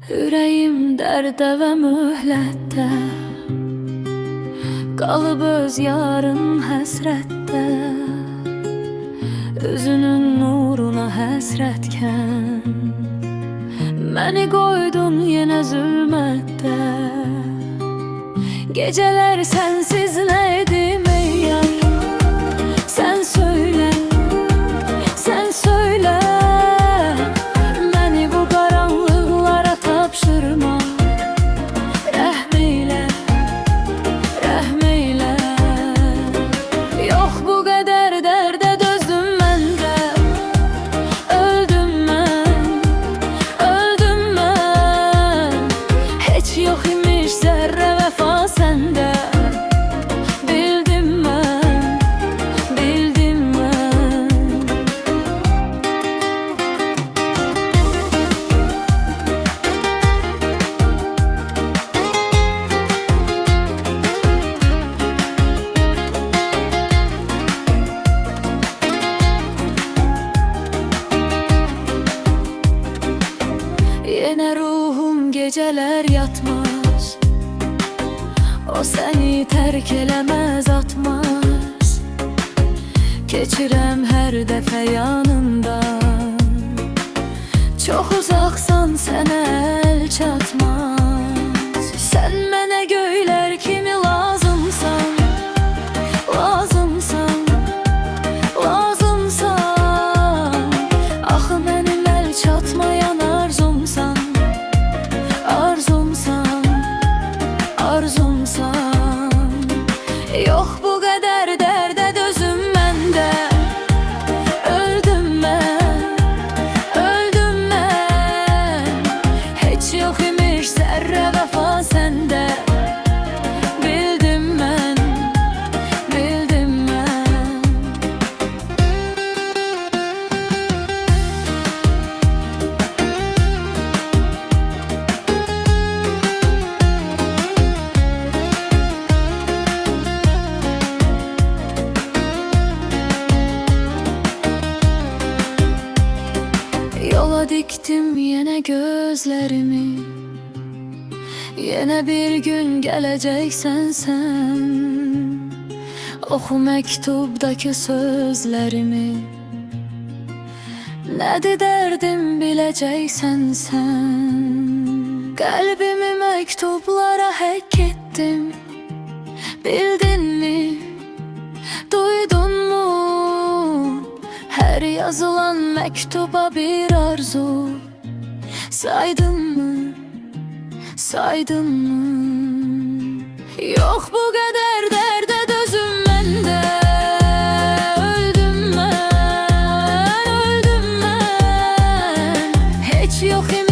Ürəyim dərdə və möhlətdə, qalıb öz yarın həsrətdə. Özünün nuruna həsrətkən, məni qoydun yenə zülmətdə. Gecələr sənsiz nə edim ey yar? Sən söylə, sən söylə. Məni bu qaranlıqlara tapşırma. Rəhm eylə, rəhm eylə. Yox bu qədər dərdə dözdüm mən də. Öldüm mən, öldüm mən. Heç yox imiş zərrə vəfa səndə. Bildim mən, bildim mən. Yenə ruhum gecələr yatmaz, o səni tərk eləməz, atmaz. Keçirəm hər dəfə yanından, çox uzaqsan sənə əl çatmaz. Sən mənə göylər kimi lazımsan, lazımsan, lazımsan. Axı mənim əl çatmayan arzumsan, arzumsan, arzumsan. Yox bu qədər dərdə dözüm məndə. Öldüm mən, öldüm mən. Heç yox imiş zərrə vəfa səndə. Bildim mən, bildim mən. Yola diktim yenə gözlərimi, yenə bir gün gələcəksən sən. Oxu məktubdakı sözlərimi, nədir dərdim biləcəksən sən. Qəlbimi məktublara həkk etdim, bildinmi, duydunmu? Hər yazılan məktuba bir arzu, saydınmı, saydınmı? Yox bu qədər dərdə dözüm məndə. Öldüm mən, öldüm mən. Heç yox imiş